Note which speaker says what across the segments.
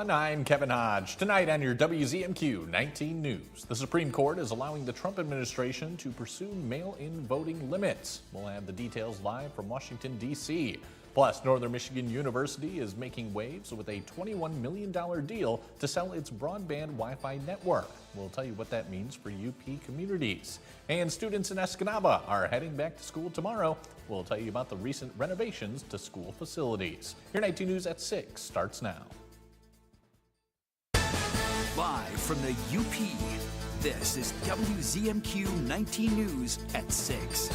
Speaker 1: I'm Kevin Hodge. Tonight on your WZMQ 19 News, the Supreme Court is allowing the Trump administration to pursue mail-in voting limits. We'll have the details live from Washington, D.C. Plus, Northern Michigan University is making waves with a $21 million deal to sell its broadband Wi-Fi network. We'll tell you what that means for UP communities. And students in Escanaba are heading back to school tomorrow. We'll tell you about the recent renovations to school facilities. Your 19 News at 6 starts now.
Speaker 2: Live from the UP, this is WZMQ 19 News at 6.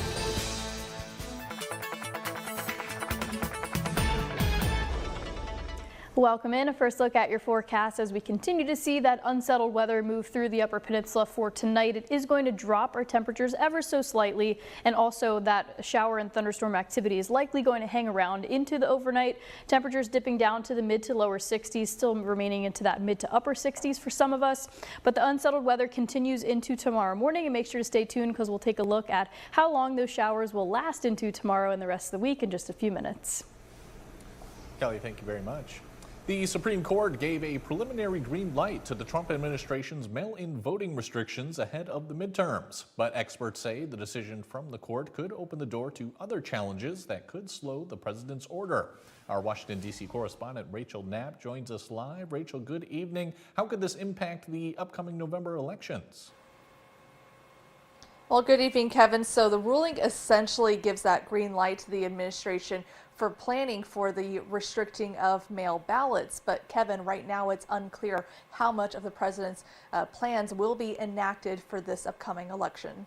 Speaker 3: Welcome in. A first look at your forecast as we continue to see that unsettled weather move through the Upper Peninsula for tonight. It is going to drop our temperatures ever so slightly, and also that shower and thunderstorm activity is likely going to hang around into the overnight. Temperatures dipping down to the mid to lower 60s, still remaining into that mid to upper 60s for some of us. But the unsettled weather continues into tomorrow morning, and make sure to stay tuned because we'll take a look at how long those showers will last into tomorrow and the rest of the week in just a few minutes.
Speaker 1: Kelly, thank you very much. The Supreme Court gave a preliminary green light to the Trump administration's mail-in voting restrictions ahead of the midterms. But experts say the decision from the court could open the door to other challenges that could slow the president's order. Our Washington, D.C. correspondent Rachel Knapp joins us live. Rachel, good evening. How could this impact the upcoming November elections?
Speaker 4: Well, good evening, Kevin. So the ruling essentially gives that green light to the administration for planning for the restricting of mail ballots. But Kevin, right now it's unclear how much of the president's plans will be enacted for this upcoming election.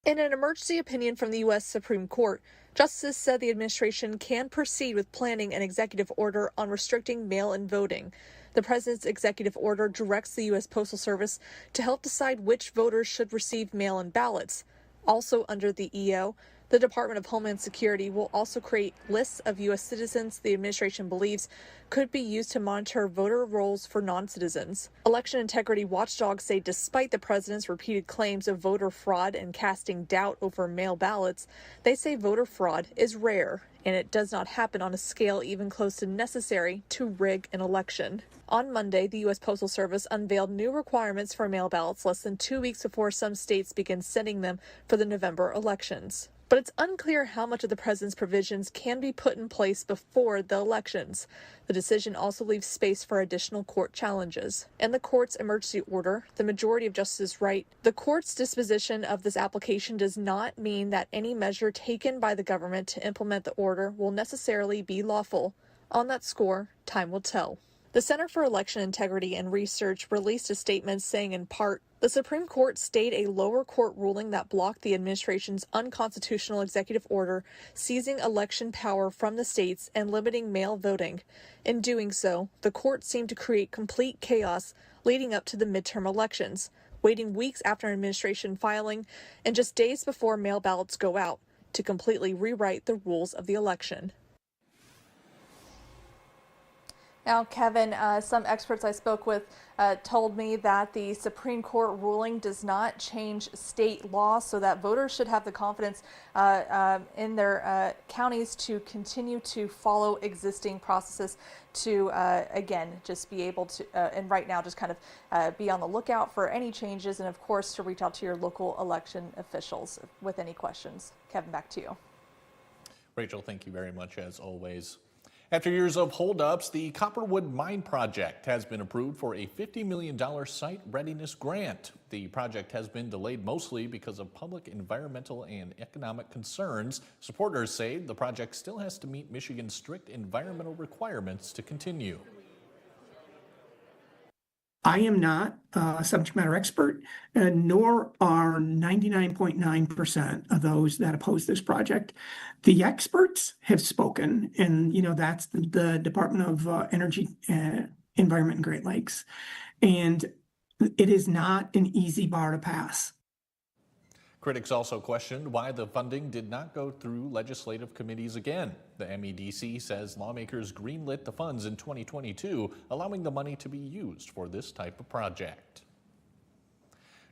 Speaker 4: In an emergency opinion from the U.S. Supreme Court, Justice said the administration can proceed with planning an executive order on restricting mail-in voting. The president's executive order directs the U.S. Postal Service to help decide which voters should receive mail-in ballots. Also under the EO, the Department of Homeland Security will also create lists of U.S. citizens the administration believes could be used to monitor voter rolls for non-citizens. Election integrity watchdogs say despite the president's repeated claims of voter fraud and casting doubt over mail ballots, they say voter fraud is rare, and it does not happen on a scale even close to necessary to rig an election. On Monday, the U.S. Postal Service unveiled new requirements for mail ballots less than 2 weeks before some states begin sending them for the November elections. But it's unclear how much of the president's provisions can be put in place before the elections. The decision also leaves space for additional court challenges. In the court's emergency order, the majority of justices write, the court's disposition of this application does not mean that any measure taken by the government to implement the order will necessarily be lawful. On that score, time will tell. The Center for Election Integrity and Research released a statement saying in part, the Supreme Court stayed a lower court ruling that blocked the administration's unconstitutional executive order seizing election power from the states and limiting mail voting. In doing so, the court seemed to create complete chaos leading up to the midterm elections, waiting weeks after an administration filing and just days before mail ballots go out to completely rewrite the rules of the election. Now, Kevin, some experts I spoke with told me that the Supreme Court ruling does not change state law, so that voters should have the confidence in their counties to continue to follow existing processes to, again, just be able to, and right now just kind of be on the lookout for any changes, and of course to reach out to your local election officials with any questions. Kevin, back to you.
Speaker 1: Rachel, thank you very much as always. After years of holdups, the Copperwood Mine Project has been approved for a $50 million site readiness grant. The project has been delayed mostly because of public, environmental, and economic concerns. Supporters say the project still has to meet Michigan's strict environmental requirements to continue.
Speaker 5: I am not a subject matter expert, nor are 99.9% of those that oppose this project. The experts have spoken, and that's the Department of Energy, Environment, and Great Lakes. And it is not an easy bar to pass.
Speaker 1: Critics also questioned why the funding did not go through legislative committees again. The MEDC says lawmakers greenlit the funds in 2022, allowing the money to be used for this type of project.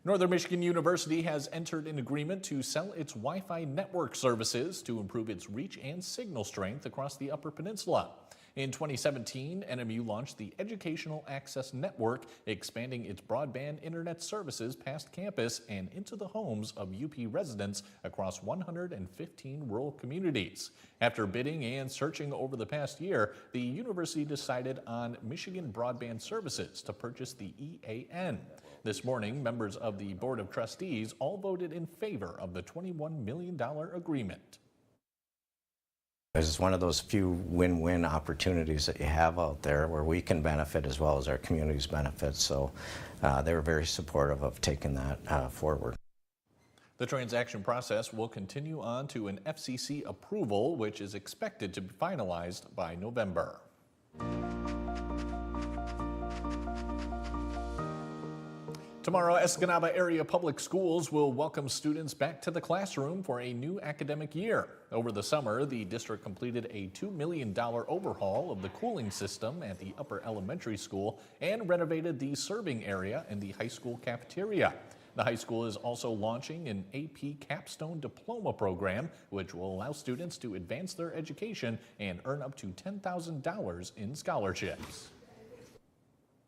Speaker 1: Northern Michigan University has entered an agreement to sell its Wi-Fi network services to improve its reach and signal strength across the Upper Peninsula. In 2017, NMU launched the Educational Access Network, expanding its broadband internet services past campus and into the homes of UP residents across 115 rural communities. After bidding and searching over the past year, the university decided on Michigan Broadband Services to purchase the EAN. This morning, members of the Board of Trustees all voted in favor of the $21 million agreement.
Speaker 6: It's one of those few win-win opportunities that you have out there where we can benefit as well as our communities benefit. So they were very supportive of taking that forward.
Speaker 1: The transaction process will continue on to an FCC approval, which is expected to be finalized by November. Tomorrow, Escanaba Area Public Schools will welcome students back to the classroom for a new academic year. Over the summer, the district completed a $2 million overhaul of the cooling system at the Upper Elementary School and renovated the serving area in the high school cafeteria. The high school is also launching an AP Capstone Diploma program, which will allow students to advance their education and earn up to $10,000 in scholarships.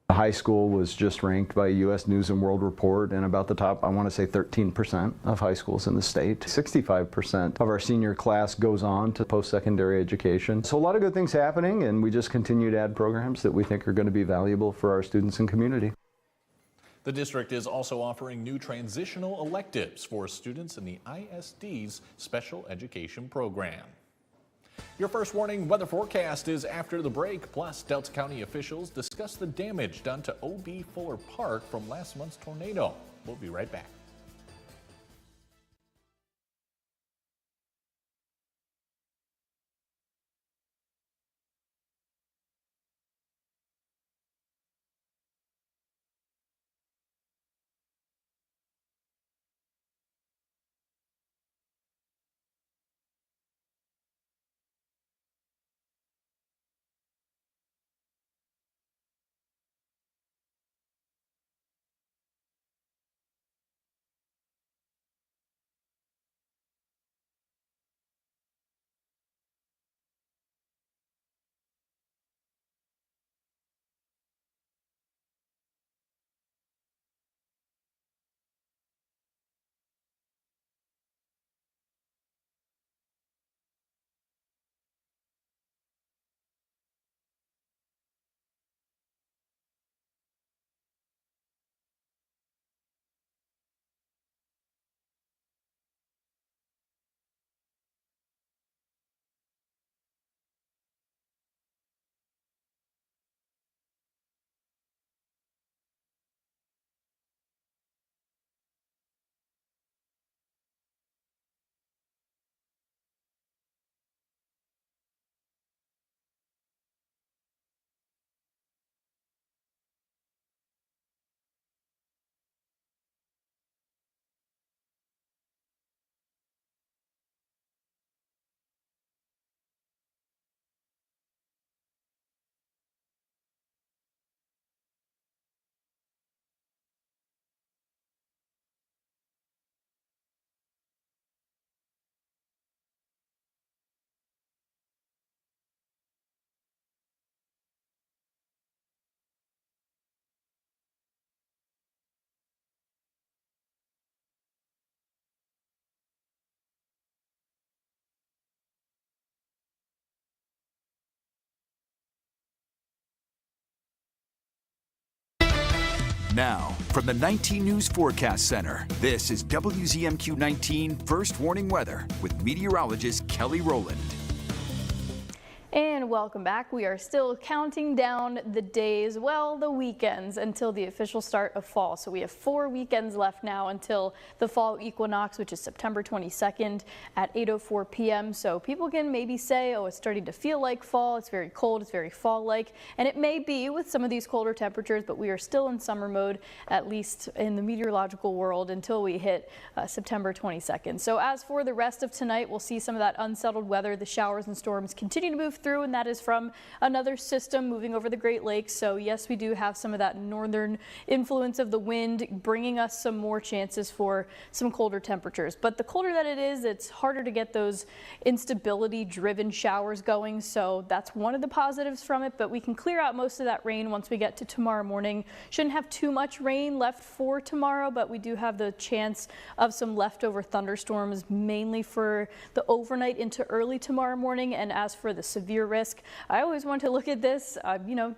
Speaker 7: The high school was just ranked by U.S. News and World Report in about the top, I want to say 13% of high schools in the state. 65% of our senior class goes on to post-secondary education. So a lot of good things happening, and we just continue to add programs that we think are going to be valuable for our students and community.
Speaker 1: The district is also offering new transitional electives for students in the ISD's special education program. Your first warning weather forecast is after the break, plus Delta County officials discuss the damage done to O.B. Fuller Park from last month's tornado. We'll be right back.
Speaker 2: Now, from the 19 News Forecast Center, this is WZMQ 19 First Warning Weather with meteorologist Kelly Rowland.
Speaker 3: And welcome back. We are still counting down the days, well, the weekends, until the official start of fall. So we have 4 weekends left now until the fall equinox, which is September 22nd at 8:04 p.m. So people can maybe say, oh, it's starting to feel like fall. It's very cold. It's very fall-like. And it may be with some of these colder temperatures, but we are still in summer mode, at least in the meteorological world, until we hit September 22nd. So as for the rest of tonight, we'll see some of that unsettled weather. The showers and storms continue to move through, and that is from another system moving over the Great Lakes. So yes, we do have some of that northern influence of the wind bringing us some more chances for some colder temperatures. But the colder that it is, it's harder to get those instability driven showers going. So that's one of the positives from it, but we can clear out most of that rain once we get to tomorrow morning. Shouldn't have too much rain left for tomorrow, but we do have the chance of some leftover thunderstorms, mainly for the overnight into early tomorrow morning. And as for the severe risk, I always want to look at this,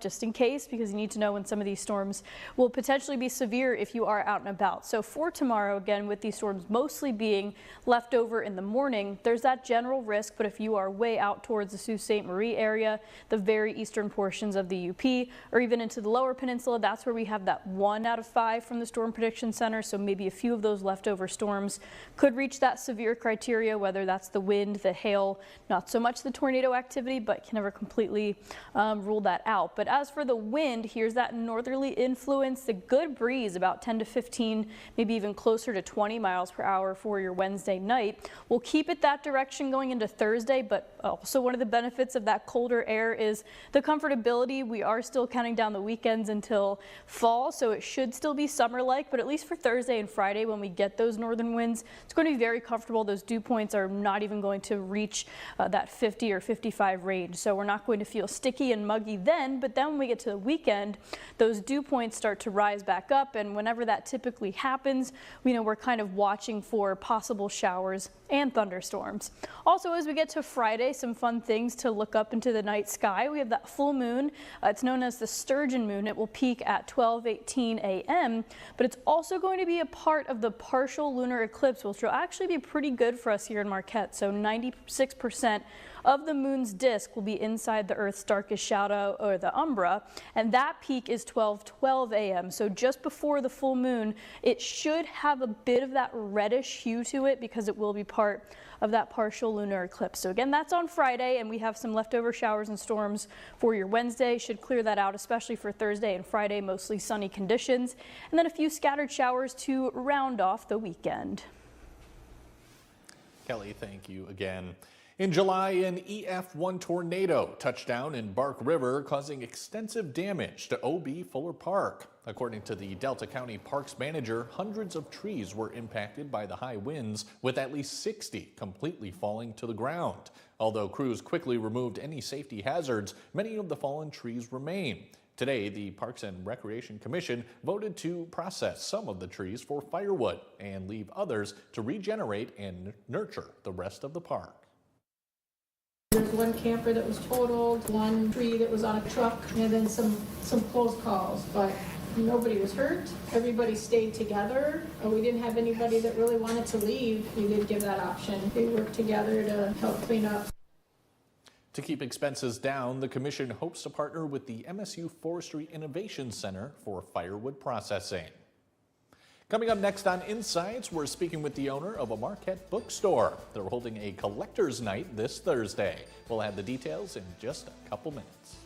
Speaker 3: just in case, because you need to know when some of these storms will potentially be severe if you are out and about. So for tomorrow, again, with these storms mostly being left over in the morning, there's that general risk. But if you are way out towards the Sault Ste. Marie area, the very eastern portions of the UP, or even into the Lower Peninsula, that's where we have that 1 out of 5 from the Storm Prediction Center. So maybe a few of those leftover storms could reach that severe criteria, whether that's the wind, the hail, not so much the tornado activity, but can never completely rule that out. But as for the wind, here's that northerly influence, the good breeze, about 10 to 15, maybe even closer to 20 miles per hour for your Wednesday night. We'll keep it that direction going into Thursday, but also one of the benefits of that colder air is the comfortability. We are still counting down the weekends until fall, so it should still be summer-like, but at least for Thursday and Friday when we get those northern winds, it's going to be very comfortable. Those dew points are not even going to reach that 50 or 55 range, so we're not going to feel sticky and muggy then. But then when we get to the weekend, those dew points start to rise back up, and whenever that typically happens, we're kind of watching for possible showers and thunderstorms. Also, as we get to Friday, some fun things to look up into the night sky. We have that full moon. It's known as the sturgeon moon. It will peak at 12:18 a.m., but it's also going to be a part of the partial lunar eclipse, which will actually be pretty good for us here in Marquette. So 96% of the moon's disk will be inside the Earth's darkest shadow, or the umbra, and that peak is 12:12 a.m. So just before the full moon, it should have a bit of that reddish hue to it because it will be part of that partial lunar eclipse. So again, that's on Friday, and we have some leftover showers and storms for your Wednesday. Should clear that out, especially for Thursday and Friday, mostly sunny conditions, and then a few scattered showers to round off the weekend.
Speaker 1: Kelly, thank you again. In July, an EF1 tornado touched down in Bark River, causing extensive damage to OB Fuller Park. According to the Delta County Parks manager, hundreds of trees were impacted by the high winds, with at least 60 completely falling to the ground. Although crews quickly removed any safety hazards, many of the fallen trees remain. Today, the Parks and Recreation Commission voted to process some of the trees for firewood and leave others to regenerate and nurture the rest of the park.
Speaker 8: There's one camper that was totaled, one tree that was on a truck, and then some close calls, but nobody was hurt. Everybody stayed together. We didn't have anybody that really wanted to leave. We did give that option. They worked together to help clean up.
Speaker 1: To keep expenses down, the commission hopes to partner with the MSU Forestry Innovation Center for firewood processing. Coming up next on Insights, we're speaking with the owner of a Marquette bookstore. They're holding a collector's night this Thursday. We'll have the details in just a couple minutes.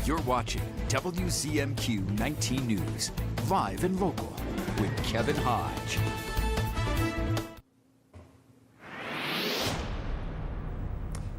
Speaker 2: You're watching WZMQ 19 News, live and local, with Kevin Hodge.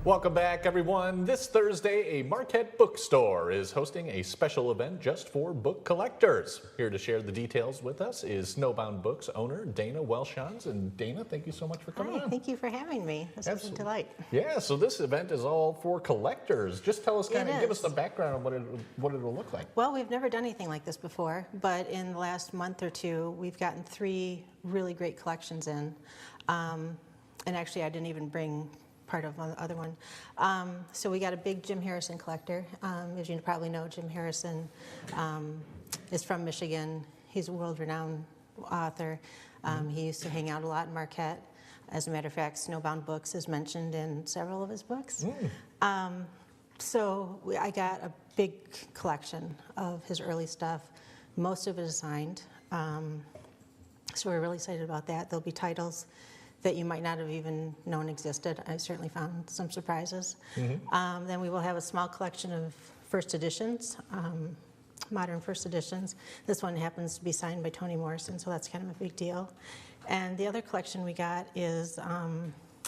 Speaker 1: Welcome back, everyone. This Thursday, a Marquette bookstore is hosting a special event just for book collectors. Here to share the details with us is Snowbound Books owner Dana Welshans. And Dana, thank you so much for coming on.
Speaker 9: Thank you for having me. This is a delight.
Speaker 1: Yeah, so this event is all for collectors. Just tell us, give us the background of what it'll look like.
Speaker 9: Well, we've never done anything like this before, but in the last month or two, we've gotten 3 really great collections in. And actually, I didn't even bring part of the other one. So we got a big Jim Harrison collector. As you probably know, Jim Harrison is from Michigan. He's a world-renowned author. He used to hang out a lot in Marquette. As a matter of fact, Snowbound Books is mentioned in several of his books. So I got a big collection of his early stuff. Most of it is signed. So we're really excited about that. There'll be titles that you might not have even known existed. I certainly found some surprises. Then we will have a small collection of first editions, modern first editions. This one happens to be signed by Toni Morrison, so that's kind of a big deal. And the other collection we got is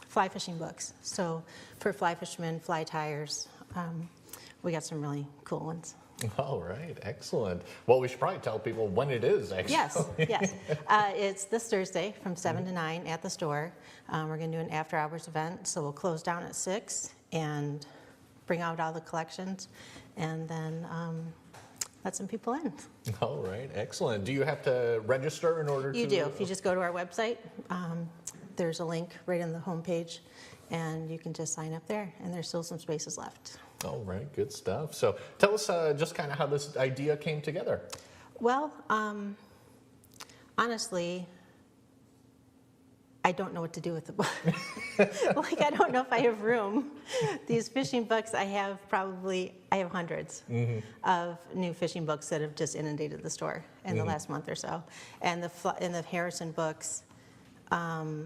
Speaker 9: fly fishing books. So for fly fishermen, fly tyers, we got some really cool ones.
Speaker 1: All right, excellent. Well, we should probably tell people when it is, actually.
Speaker 9: Yes. It's this Thursday from 7 to 9 at the store. We're going to do an after-hours event, so we'll close down at 6 and bring out all the collections, and then let some people in.
Speaker 1: All right, excellent. Do you have to register in order to?
Speaker 9: You do. If you just go to our website, there's a link right on the homepage, and you can just sign up there, and there's still some spaces left.
Speaker 1: All right, good stuff. So tell us just kind of how this idea came together.
Speaker 9: Well, honestly, I don't know what to do with the book. Like, I don't know if I have room. These fishing books, I have hundreds of new fishing books that have just inundated the store in the last month or so. And the Harrison books, I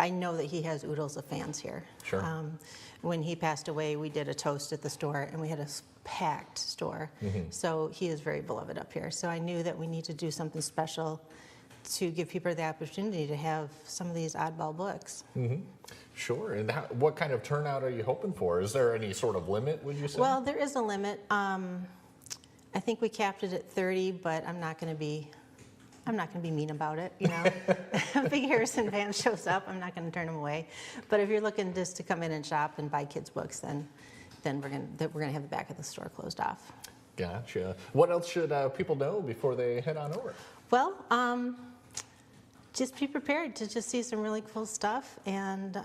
Speaker 9: know that he has oodles of fans here.
Speaker 1: Sure.
Speaker 9: When he passed away, we did a toast at the store, and we had a packed store. So he is very beloved up here. So I knew that we need to do something special to give people the opportunity to have some of these oddball books.
Speaker 1: Sure. And what kind of turnout are you hoping for? Is there any sort of limit, would you say?
Speaker 9: Well, there is a limit. I think we capped it at 30, but I'm not going to be mean about it, you know. If a big Harrison fan shows up, I'm not going to turn him away. But if you're looking just to come in and shop and buy kids' books, then we're going to have the back of the store closed off.
Speaker 1: Gotcha. What else should people know before they head on over?
Speaker 9: Well, just be prepared to just see some really cool stuff, and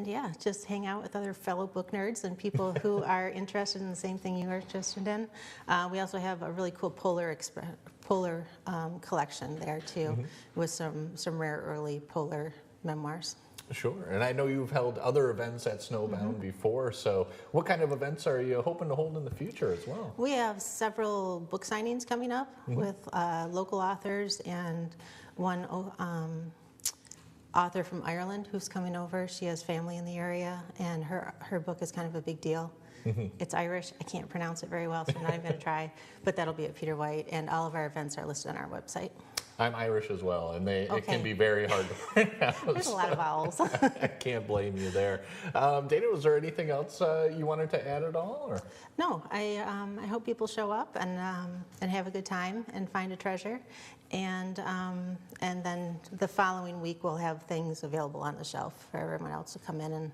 Speaker 9: yeah, just hang out with other fellow book nerds and people who are interested in the same thing you are interested in. We also have a really cool polar collection there too, with some rare early polar memoirs.
Speaker 1: Sure, and I know you've held other events at Snowbound before, so what kind of events are you hoping to hold in the future as well?
Speaker 9: We have several book signings coming up with local authors, and one author from Ireland who's coming over. She has family in the area, and her book is kind of a big deal. It's Irish. I can't pronounce it very well, so I'm not even going to try, but that'll be at Peter White, and all of our events are listed on our website.
Speaker 1: I'm Irish as well, and it can be very hard to pronounce.
Speaker 9: There's a lot of vowels.
Speaker 1: I can't blame you there. Dana, was there anything else you wanted to add at all? Or?
Speaker 9: No, I hope people show up and have a good time and find a treasure, and then the following week we'll have things available on the shelf for everyone else to come in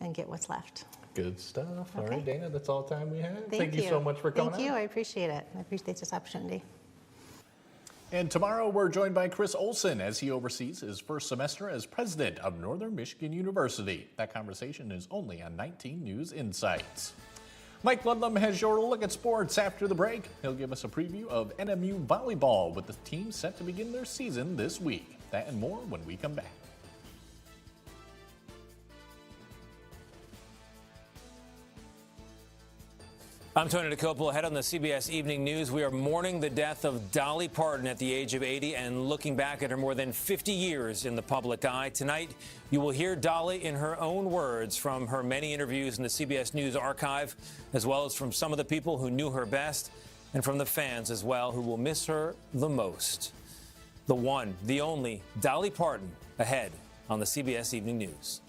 Speaker 9: and get what's left.
Speaker 1: Good stuff.
Speaker 9: Okay.
Speaker 1: All right, Dana, that's all the time we have.
Speaker 9: Thank
Speaker 1: you so much for coming.
Speaker 9: Thank you. I appreciate it. I appreciate this opportunity.
Speaker 1: And tomorrow we're joined by Chris Olson as he oversees his first semester as president of Northern Michigan University. That conversation is only on 19 News Insights. Mike Ludlam has your look at sports after the break. He'll give us a preview of NMU volleyball with the team set to begin their season this week. That and more when we come back.
Speaker 10: I'm Tony DeCopo. Ahead on the CBS Evening News, we are mourning the death of Dolly Parton at the age of 80 and looking back at her more than 50 years in the public eye. Tonight, you will hear Dolly in her own words from her many interviews in the CBS News archive, as well as from some of the people who knew her best and from the fans as well who will miss her the most. The one, the only Dolly Parton, ahead on the CBS Evening News.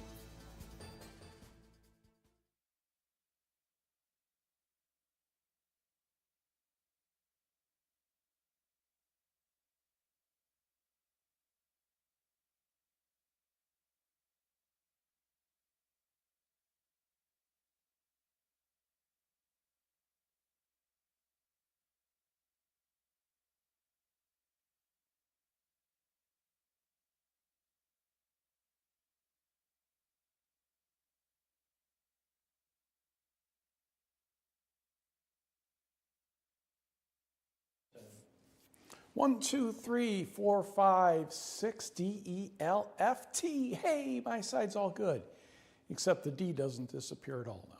Speaker 11: One, two, three, four, five, six, D, E, L, F, T. Hey, my side's all good. Except the D doesn't disappear at all now.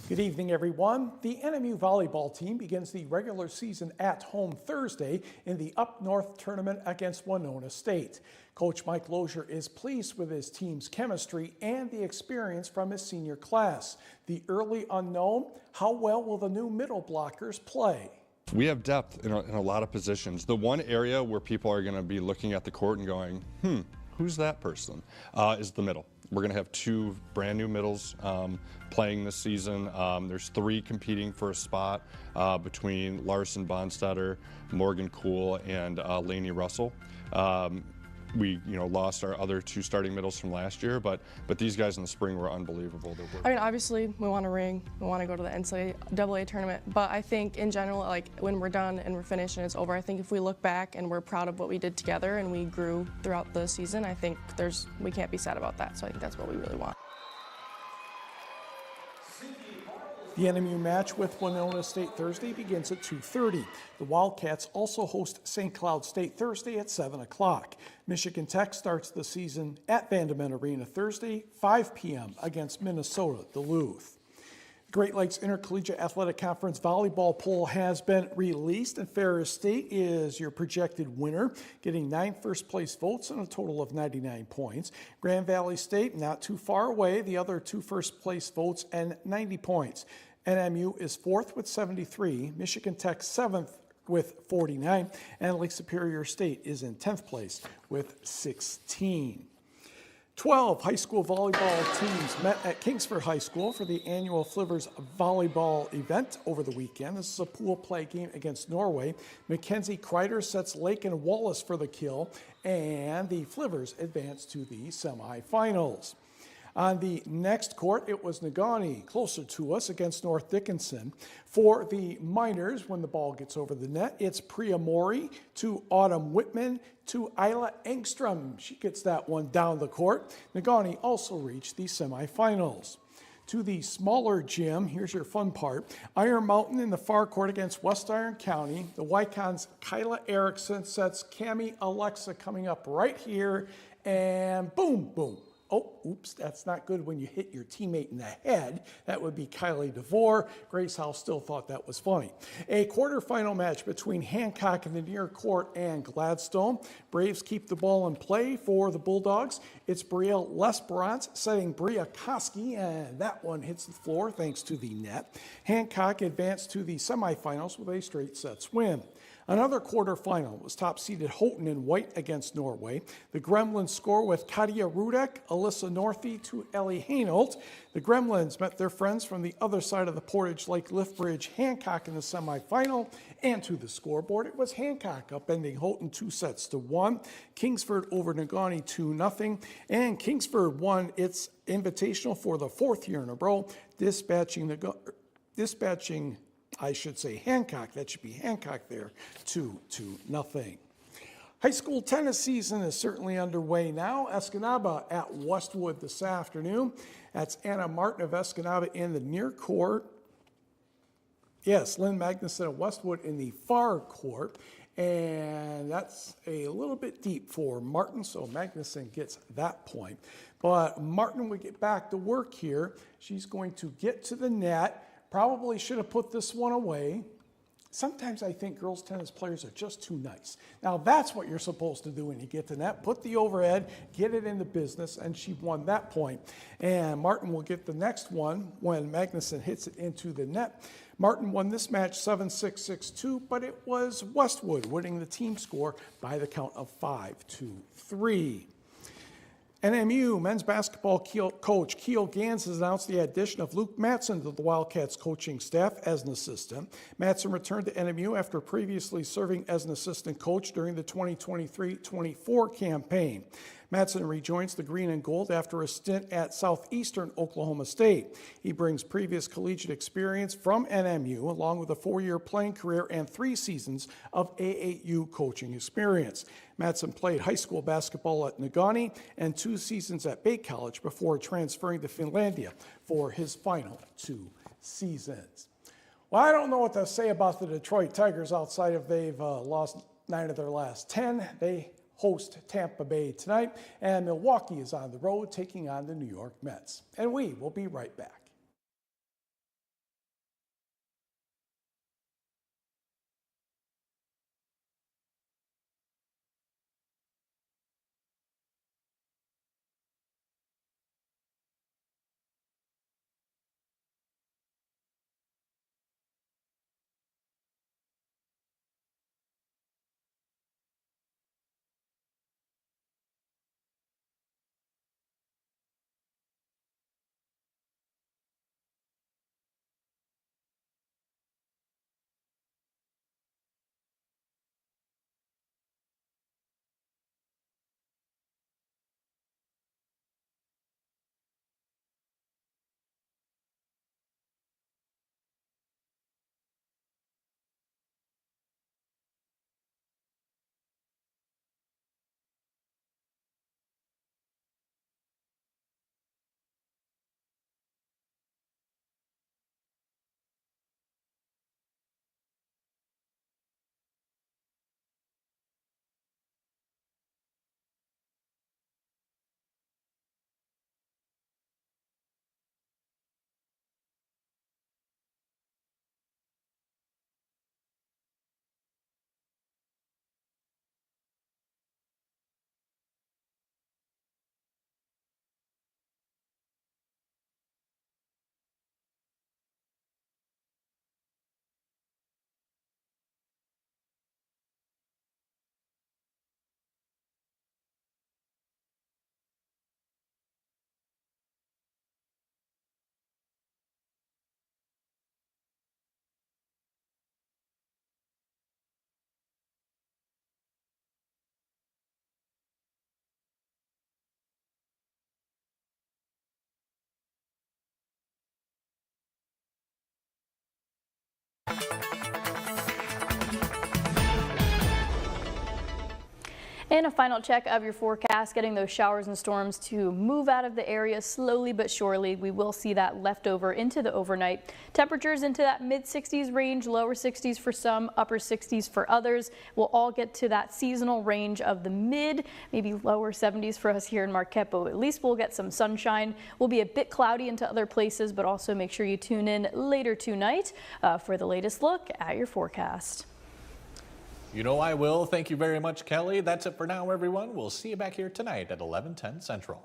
Speaker 11: Good evening, everyone. The NMU volleyball team begins the regular season at home Thursday in the Up North tournament against Winona State. Coach Mike Lozier is pleased with his team's chemistry and the experience from his senior class. The early unknown, how well will the new middle blockers play?
Speaker 12: We have depth in a lot of positions. The one area where people are going to be looking at the court and going, who's that person, is the middle. We're going to have two brand new middles playing this season. There's three competing for a spot between Larson Bonstetter, Morgan Kuhl, and Lainey Russell. We lost our other two starting middles from last year, but these guys in the spring were unbelievable.
Speaker 13: I mean, obviously we want to ring, we want to go to the NCAA tournament, but I think in general, like when we're done and we're finished and it's over, I think if we look back and we're proud of what we did together and we grew throughout the season, I think we can't be sad about that. So I think that's what we really want.
Speaker 11: The NMU match with Winona State Thursday begins at 2:30. The Wildcats also host St. Cloud State Thursday at 7 o'clock. Michigan Tech starts the season at Vandeman Arena Thursday, 5 p.m. against Minnesota Duluth. Great Lakes Intercollegiate Athletic Conference volleyball poll has been released, and Ferris State is your projected winner, getting 9 first-place votes and a total of 99 points. Grand Valley State, not too far away, the other 2 first-place votes and 90 points. NMU is 4th with 73, Michigan Tech 7th with 49, and Lake Superior State is in 10th place with 16. 12 high school volleyball teams met at Kingsford High School for the annual Flivers volleyball event over the weekend. This is a pool play game against Norway. Mackenzie Kreider sets Lake and Wallace for the kill, and the Flivers advance to the semifinals. On the next court, it was Negaunee, closer to us, against North Dickinson. For the Miners, when the ball gets over the net, it's Priya Mori to Autumn Whitman to Isla Engstrom. She gets that one down the court. Negaunee also reached the semifinals. To the smaller gym, here's your fun part. Iron Mountain in the far court against West Iron County. The Wycon's Kyla Erickson sets Cami Alexa coming up right here, and boom, boom. Oh, oops, that's not good when you hit your teammate in the head. That would be Kylie DeVore. Grace House still thought that was funny. A quarterfinal match between Hancock in the near court and Gladstone. Braves keep the ball in play for the Bulldogs. It's Brielle Lesperance setting Bria Koski, and that one hits the floor thanks to the net. Hancock advanced to the semifinals with a straight sets win. Another quarterfinal was top-seeded Houghton in white against Norway. The Gremlins score with Katia Rudek, Alyssa Northey to Ellie Hainault. The Gremlins met their friends from the other side of the Portage Lake Liftbridge, Hancock in the semifinal. And to the scoreboard, it was Hancock upending Houghton 2-1. Kingsford over Negaunee 2-0. And Kingsford won its invitational for the fourth year in a row, dispatching Hancock, that should be Hancock there, 2-0. High school tennis season is certainly underway now. Escanaba at Westwood this afternoon. That's Anna Martin of Escanaba in the near court. Yes, Lynn Magnuson of Westwood in the far court. And that's a little bit deep for Martin, so Magnuson gets that point. But Martin would get back to work here. She's going to get to the net. Probably should have put this one away. Sometimes I think girls tennis players are just too nice. Now that's what you're supposed to do when you get to net. Put the overhead, get it into business, and she won that point. And Martin will get the next one when Magnuson hits it into the net. Martin won this match 7-6, 6-2, but it was Westwood winning the team score by the count of 5-3. NMU men's basketball coach Keel Gans has announced the addition of Luke Matson to the Wildcats coaching staff as an assistant. Matson returned to NMU after previously serving as an assistant coach during the 2023-24 campaign. Matson rejoins the Green and Gold after a stint at Southeastern Oklahoma State. He brings previous collegiate experience from NMU, along with a 4-year playing career and 3 seasons of AAU coaching experience. Matson played high school basketball at Negaunee and 2 seasons at Bay College before transferring to Finlandia for his final 2 seasons. Well, I don't know what to say about the Detroit Tigers outside of they've lost 9 of their last 10. They host Tampa Bay tonight, and Milwaukee is on the road taking on the New York Mets. And we will be right back.
Speaker 3: And a final check of your forecast, getting those showers and storms to move out of the area slowly but surely. We will see that left over into the overnight. Temperatures into that mid-60s range, lower 60s for some, upper 60s for others. We'll all get to that seasonal range of the mid, maybe lower 70s for us here in Marquette, but at least we'll get some sunshine. We'll be a bit cloudy into other places, but also make sure you tune in later tonight for the latest look at your forecast.
Speaker 1: You know I will. Thank you very much, Kelly. That's it for now, everyone. We'll see you back here tonight at 11:10 Central.